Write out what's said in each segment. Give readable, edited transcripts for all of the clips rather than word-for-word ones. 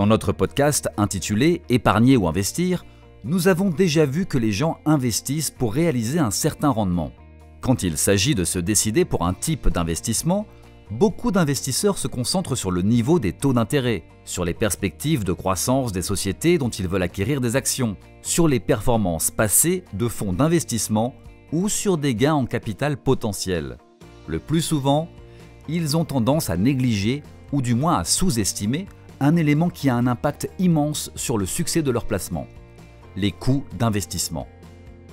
Dans notre podcast intitulé « Épargner ou investir », nous avons déjà vu que les gens investissent pour réaliser un certain rendement. Quand il s'agit de se décider pour un type d'investissement, beaucoup d'investisseurs se concentrent sur le niveau des taux d'intérêt, sur les perspectives de croissance des sociétés dont ils veulent acquérir des actions, sur les performances passées de fonds d'investissement ou sur des gains en capital potentiel. Le plus souvent, ils ont tendance à négliger ou du moins à sous-estimer un élément qui a un impact immense sur le succès de leur placement: les coûts d'investissement.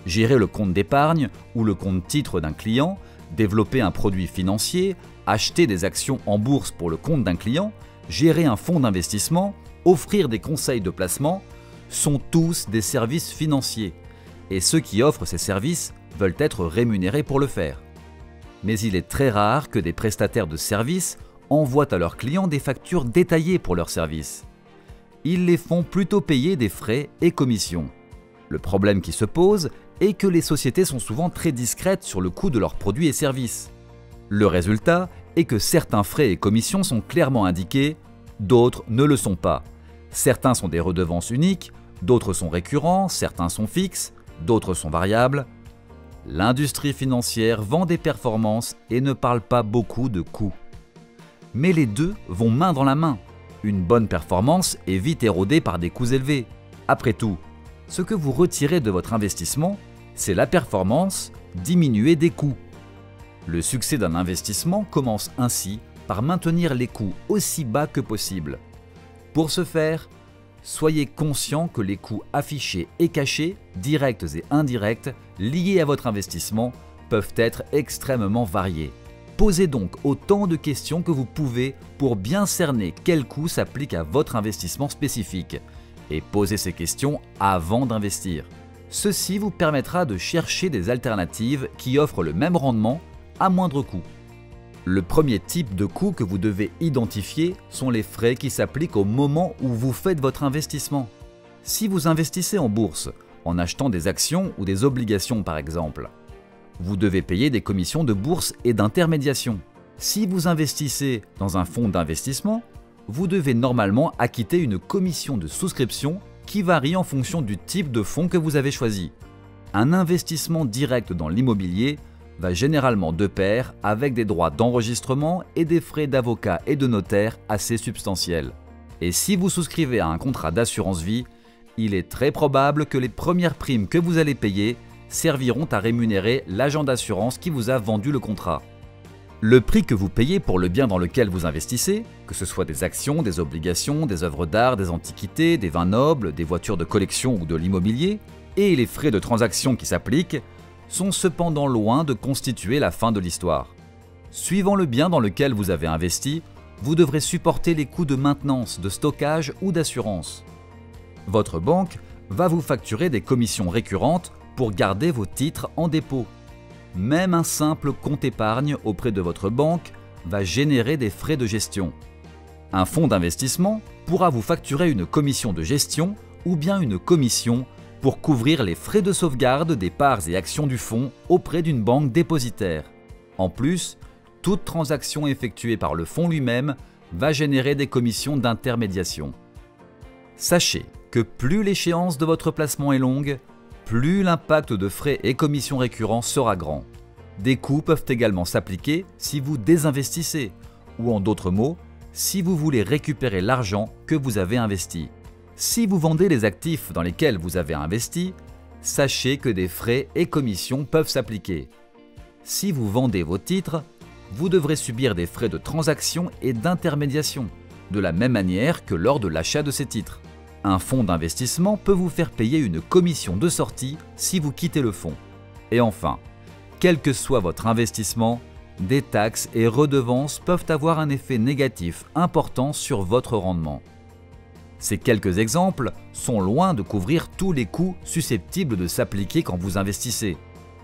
Gérer le compte d'épargne ou le compte titre d'un client, développer un produit financier, acheter des actions en bourse pour le compte d'un client, gérer un fonds d'investissement, offrir des conseils de placement, sont tous des services financiers. Et ceux qui offrent ces services veulent être rémunérés pour le faire. Mais il est très rare que des prestataires de services envoient à leurs clients des factures détaillées pour leurs services. Ils les font plutôt payer des frais et commissions. Le problème qui se pose est que les sociétés sont souvent très discrètes sur le coût de leurs produits et services. Le résultat est que certains frais et commissions sont clairement indiqués, d'autres ne le sont pas. Certains sont des redevances uniques, d'autres sont récurrents, certains sont fixes, d'autres sont variables. L'industrie financière vend des performances et ne parle pas beaucoup de coûts. Mais les deux vont main dans la main. Une bonne performance est vite érodée par des coûts élevés. Après tout, ce que vous retirez de votre investissement, c'est la performance diminuée des coûts. Le succès d'un investissement commence ainsi par maintenir les coûts aussi bas que possible. Pour ce faire, soyez conscient que les coûts affichés et cachés, directs et indirects, liés à votre investissement, peuvent être extrêmement variés. Posez donc autant de questions que vous pouvez pour bien cerner quel coût s'applique à votre investissement spécifique. Et posez ces questions avant d'investir. Ceci vous permettra de chercher des alternatives qui offrent le même rendement à moindre coût. Le premier type de coût que vous devez identifier sont les frais qui s'appliquent au moment où vous faites votre investissement. Si vous investissez en bourse, en achetant des actions ou des obligations par exemple, vous devez payer des commissions de bourse et d'intermédiation. Si vous investissez dans un fonds d'investissement, vous devez normalement acquitter une commission de souscription qui varie en fonction du type de fonds que vous avez choisi. Un investissement direct dans l'immobilier va généralement de pair avec des droits d'enregistrement et des frais d'avocat et de notaire assez substantiels. Et si vous souscrivez à un contrat d'assurance vie, il est très probable que les premières primes que vous allez payer serviront à rémunérer l'agent d'assurance qui vous a vendu le contrat. Le prix que vous payez pour le bien dans lequel vous investissez, que ce soit des actions, des obligations, des œuvres d'art, des antiquités, des vins nobles, des voitures de collection ou de l'immobilier, et les frais de transaction qui s'appliquent, sont cependant loin de constituer la fin de l'histoire. Suivant le bien dans lequel vous avez investi, vous devrez supporter les coûts de maintenance, de stockage ou d'assurance. Votre banque va vous facturer des commissions récurrentes pour garder vos titres en dépôt. Même un simple compte épargne auprès de votre banque va générer des frais de gestion. Un fonds d'investissement pourra vous facturer une commission de gestion ou bien une commission pour couvrir les frais de sauvegarde des parts et actions du fonds auprès d'une banque dépositaire. En plus, toute transaction effectuée par le fonds lui-même va générer des commissions d'intermédiation. Sachez que plus l'échéance de votre placement est longue, plus l'impact de frais et commissions récurrents sera grand. Des coûts peuvent également s'appliquer si vous désinvestissez, ou en d'autres mots, si vous voulez récupérer l'argent que vous avez investi. Si vous vendez les actifs dans lesquels vous avez investi, sachez que des frais et commissions peuvent s'appliquer. Si vous vendez vos titres, vous devrez subir des frais de transaction et d'intermédiation, de la même manière que lors de l'achat de ces titres. Un fonds d'investissement peut vous faire payer une commission de sortie si vous quittez le fonds. Et enfin, quel que soit votre investissement, des taxes et redevances peuvent avoir un effet négatif important sur votre rendement. Ces quelques exemples sont loin de couvrir tous les coûts susceptibles de s'appliquer quand vous investissez.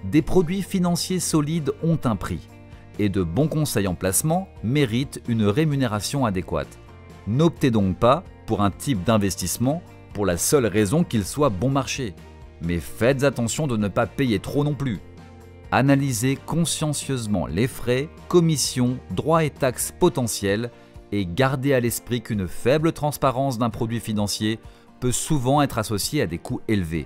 Des produits financiers solides ont un prix, et de bons conseils en placement méritent une rémunération adéquate. N'optez donc pas pour un type d'investissement pour la seule raison qu'il soit bon marché. Mais faites attention de ne pas payer trop non plus. Analysez consciencieusement les frais, commissions, droits et taxes potentiels et gardez à l'esprit qu'une faible transparence d'un produit financier peut souvent être associée à des coûts élevés.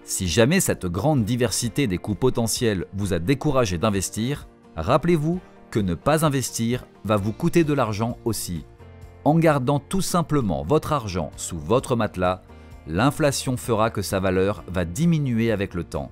Si jamais cette grande diversité des coûts potentiels vous a découragé d'investir, rappelez-vous que ne pas investir va vous coûter de l'argent aussi. En gardant tout simplement votre argent sous votre matelas, l'inflation fera que sa valeur va diminuer avec le temps.